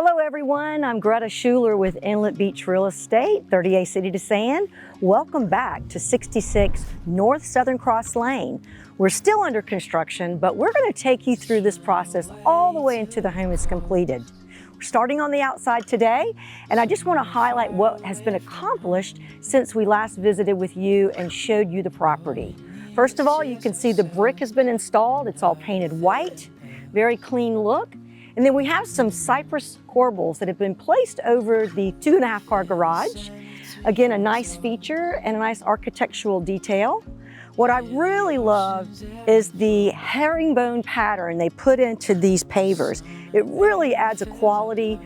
Hello everyone, I'm Greta Schuler with Inlet Beach Real Estate, 38 City to Sand. Welcome back to 66 North Southern Cross Lane. We're still under construction, but we're going to take you through this process all the way until the home is completed. We're starting on the outside today, and I just want to highlight what has been accomplished since we last visited with you and showed you the property. First of all, you can see the brick has been installed. It's all painted white, very clean look. And then we have some cypress corbels that have been placed over the 2.5 car garage. Again, a nice feature and a nice architectural detail. What I really love is the herringbone pattern they put into these pavers. It really adds a quality,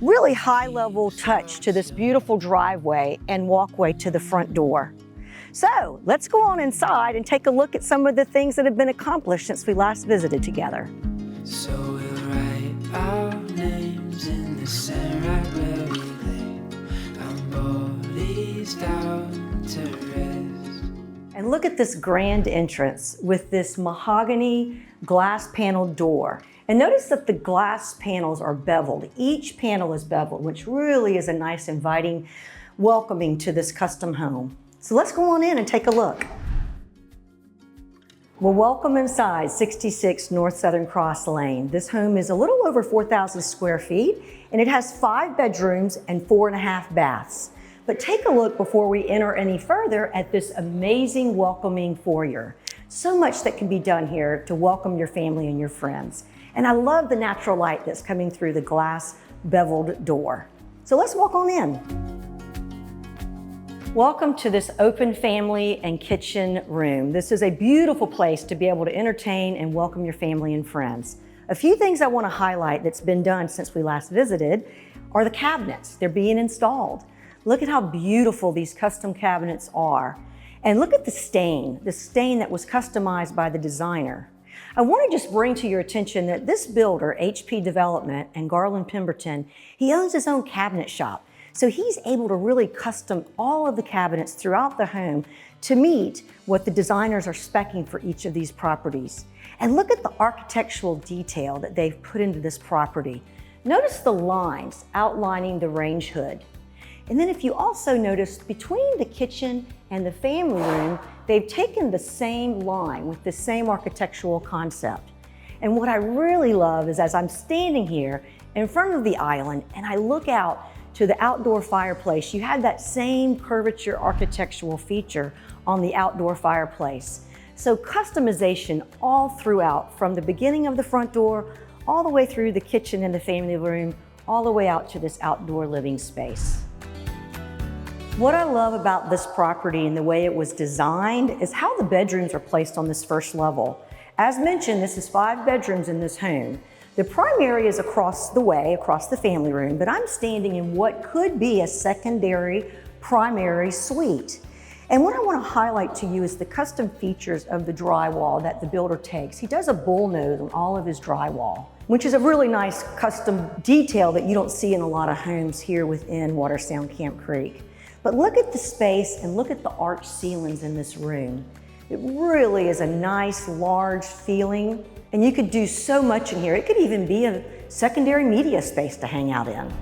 really high level touch to this beautiful driveway and walkway to the front door. So let's go on inside and take a look at some of the things that have been accomplished since we last visited together. So we'll write our names in the sand right where we lay our bodies down to rest. And look at this grand entrance with this mahogany glass paneled door. And notice that the glass panels are beveled. Each panel is beveled, which really is a nice, inviting, welcoming to this custom home. So let's go on in and take a look. Well, welcome inside 66 North Southern Cross Lane. This home is a little over 4,000 square feet, and it has 5 bedrooms and 4.5 baths. But take a look before we enter any further at this amazing welcoming foyer. So much that can be done here to welcome your family and your friends. And I love the natural light that's coming through the glass beveled door. So let's walk on in. Welcome to this open family and kitchen room. This is a beautiful place to be able to entertain and welcome your family and friends. A few things I want to highlight that's been done since we last visited are the cabinets. They're being installed. Look at how beautiful these custom cabinets are. And look at the stain that was customized by the designer. I want to just bring to your attention that this builder, HP Development and Garland, Pemberton, he owns his own cabinet shop. So he's able to really custom all of the cabinets throughout the home to meet what the designers are speccing for each of these properties. And look at the architectural detail that they've put into this property. Notice the lines outlining the range hood. And then if you also notice between the kitchen and the family room, they've taken the same line with the same architectural concept. And what I really love is as I'm standing here in front of the island and I look out to the outdoor fireplace, you have that same curvature architectural feature on the outdoor fireplace. So customization all throughout, from the beginning of the front door, all the way through the kitchen and the family room, all the way out to this outdoor living space. What I love about this property and the way it was designed is how the bedrooms are placed on this first level. As mentioned, this is 5 bedrooms in this home. The primary is across the way, across the family room, but I'm standing in what could be a secondary primary suite. And what I want to highlight to you is the custom features of the drywall that the builder takes. He does a bullnose on all of his drywall, which is a really nice custom detail that you don't see in a lot of homes here within Watersound Camp Creek. But look at the space and look at the arched ceilings in this room. It really is a nice, large feeling. And you could do so much in here. It could even be a secondary media space to hang out in.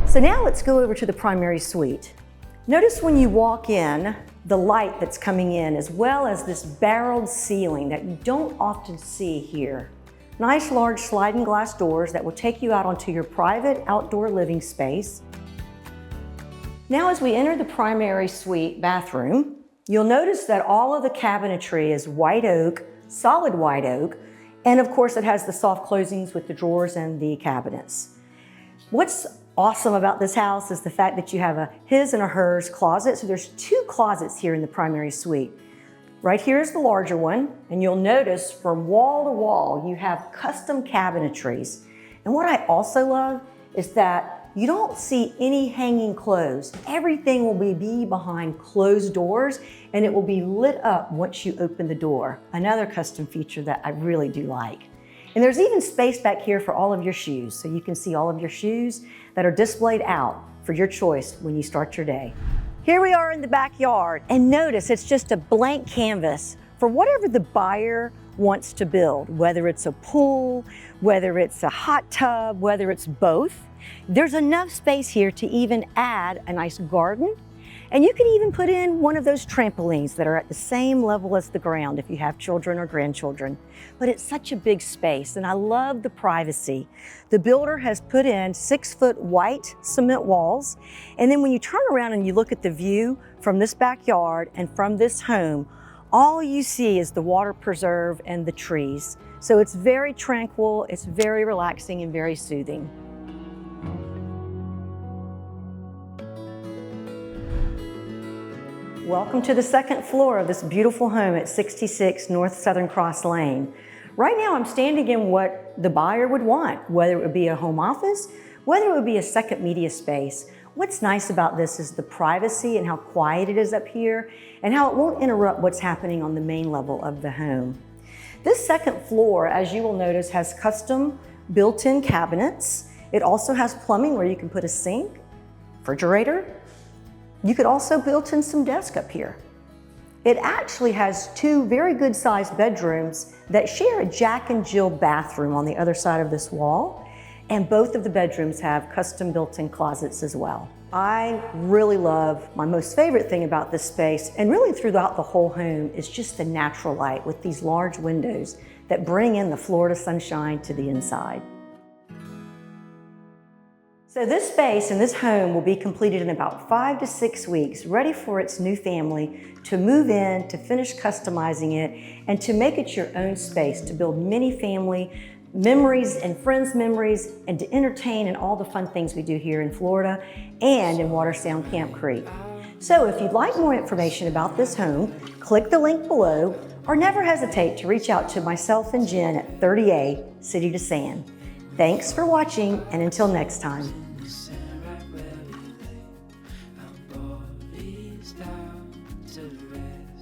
So now let's go over to the primary suite. Notice when you walk in, the light that's coming in, as well as this barreled ceiling that you don't often see here. Nice large sliding glass doors that will take you out onto your private outdoor living space. Now as we enter the primary suite bathroom, you'll notice that all of the cabinetry is white oak, solid white oak, and of course it has the soft closings with the drawers and the cabinets. What's awesome about this house is the fact that you have a his and a hers closet. So there's 2 closets here in the primary suite. Right here is the larger one, and you'll notice from wall to wall you have custom cabinetries. And what I also love is that you don't see any hanging clothes. Everything will be behind closed doors, and it will be lit up once you open the door. Another custom feature that I really do like. And there's even space back here for all of your shoes, so you can see all of your shoes that are displayed out for your choice when you start your day. Here we are in the backyard, and notice it's just a blank canvas for whatever the buyer wants to build, whether it's a pool, whether it's a hot tub, whether it's both. There's enough space here to even add a nice garden. And you can even put in one of those trampolines that are at the same level as the ground if you have children or grandchildren. But it's such a big space, and I love the privacy. The builder has put in 6-foot white cement walls, and then when you turn around and you look at the view from this backyard and from this home, all you see is the water preserve and the trees. So it's very tranquil, it's very relaxing and very soothing. Welcome to the second floor of this beautiful home at 66 North Southern Cross Lane. Right now I'm standing in what the buyer would want, whether it would be a home office, whether it would be a second media space. What's nice about this is the privacy and how quiet it is up here and how it won't interrupt what's happening on the main level of the home. This second floor, as you will notice, has custom built-in cabinets. It also has plumbing where you can put a sink, refrigerator. You could also build in some desks up here. It actually has 2 very good sized bedrooms that share a Jack and Jill bathroom on the other side of this wall. And both of the bedrooms have custom built-in closets as well. I really love, my most favorite thing about this space, and really throughout the whole home, is just the natural light with these large windows that bring in the Florida sunshine to the inside. So this space and this home will be completed in about 5 to 6 weeks, ready for its new family to move in, to finish customizing it, and to make it your own space to build many family memories and friends' memories, and to entertain in all the fun things we do here in Florida and in Watersound Camp Creek. So if you'd like more information about this home, click the link below, or never hesitate to reach out to myself and Jen at 30A City to Sand. Thanks for watching, and until next time. Down to the red.